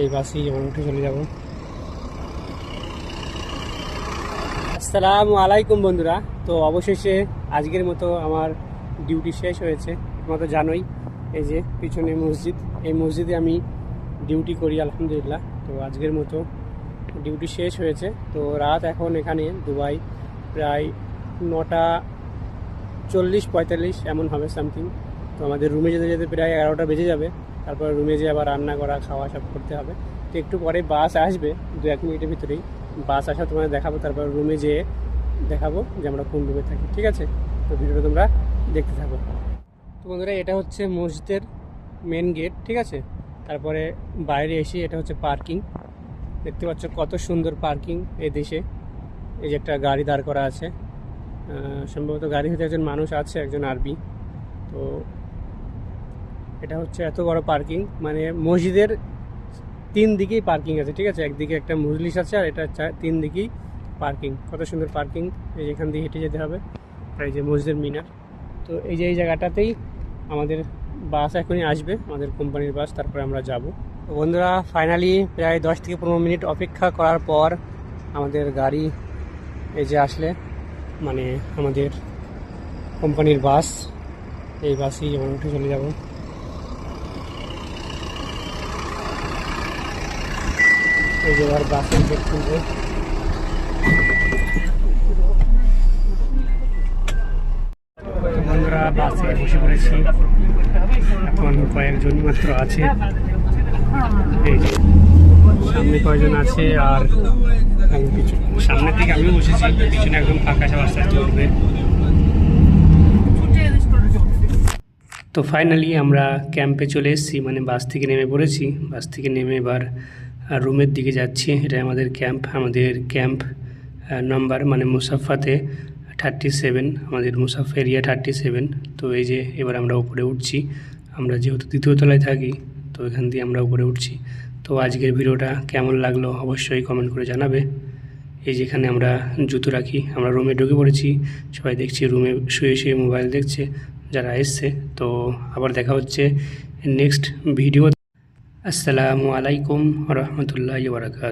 এই বাসেই যেমন উঠে চলে যাব। আসসালামু আলাইকুম বন্ধুরা। তো অবশেষে আজকের মতো আমার ডিউটি শেষ হয়েছে। তোমরা তো জানোই, এই যে পিছনে মসজিদ, এই মসজিদে আমি ডিউটি করি আলহামদুলিল্লাহ। তো আজকের মতো ডিউটি শেষ হয়েছে। তো রাত এখন এখানে দুবাই প্রায় 9:40-45 এমন হবে সামথিং। তো আমাদের রুমে যেতে যেতে প্রায় 11টা বেজে যাবে। তারপর রুমে যেয়ে আবার রান্না করা খাওয়া সব করতে হবে। তো একটু পরে বাস আসবে, 2-1 মিনিটের ভিতরেই বাস আসা তোমাদের দেখাবো। তারপর রুমে যেয়ে দেখাবো যে আমরা কোন রুমে থাকি, ঠিক আছে? তো ভিডিওটা তোমরা দেখতে থাকো। তো বন্ধুরা, এটা হচ্ছে মসজিদের মেন গেট, ঠিক আছে? তারপরে বাইরে এসে এটা হচ্ছে পার্কিং। দেখতে পাচ্ছ কত সুন্দর পার্কিং এই দেশে। এই যে একটা গাড়ি দাঁড় করা আছে, সম্ভবত গাড়ি হতে একজন মানুষ আছে, একজন আরবি। তো এটা হচ্ছে এত বড় পার্কিং, মানে মসজিদের 3 দিকেই পার্কিং আছে, ঠিক আছে? একদিকে একটা মজলিস আছে আর এটা 3 দিকেই পার্কিং। কত সুন্দর পার্কিং! এই যেখান দিয়ে হেঁটে যেতে হবে, আর এই যে মসজিদের মিনার। তো এই যে এই জায়গাটাতেই আমাদের বাস এখনই আসবে, আমাদের কোম্পানির বাস, তারপরে আমরা যাব। তো বন্ধুরা, ফাইনালি প্রায় 10 থেকে 15 মিনিট অপেক্ষা করার পর আমাদের গাড়ি এই যে আসলে, মানে আমাদের কোম্পানির বাস। এই বাসেই যেমন উঠে চলে যাব। এই যে এবার বাসের গেট খুলবে। বন্ধুরা, বাসে বসে পড়েছি, এখন কয়েকজন মাত্র আছে। এই যে সামনে কয়েকজন আছে, আর সামনের দিকে আমিও বসেছি, পিছনে একদম ফাঁকা, সব আস্তে আস্তে উঠবে। তো ফাইনালি আমরা ক্যাম্পে চলে এসেছি, মানে বাস থেকে নেমে পড়েছি। বাস থেকে নেমে এবার রুমের দিকে যাচ্ছি। এটা আমাদের ক্যাম্প নাম্বার, মানে মুসাফাতে 37, আমাদের মুসাফা এরিয়া 37। তো এই যে এবার আমরা উপরে উঠছি। আমরা যেহেতু 2য় তলায় থাকি, তো এখান দিয়ে আমরা উপরে উঠছি। তো আজকের ভিডিওটা কেমন লাগলো অবশ্যই কমেন্ট করে জানাবে। এই যেখানে আমরা জুতো রাখি, আমরা রুমে ঢুকে পড়েছি। সবাই দেখছি রুমে শুয়ে শুয়ে মোবাইল দেখছে যারা এসছে। তো আবার দেখা হচ্ছে নেক্সট ভিডিও। আসসালামু আলাইকুম রহমতুল্লাহি ওয়া বারাকাতুহু।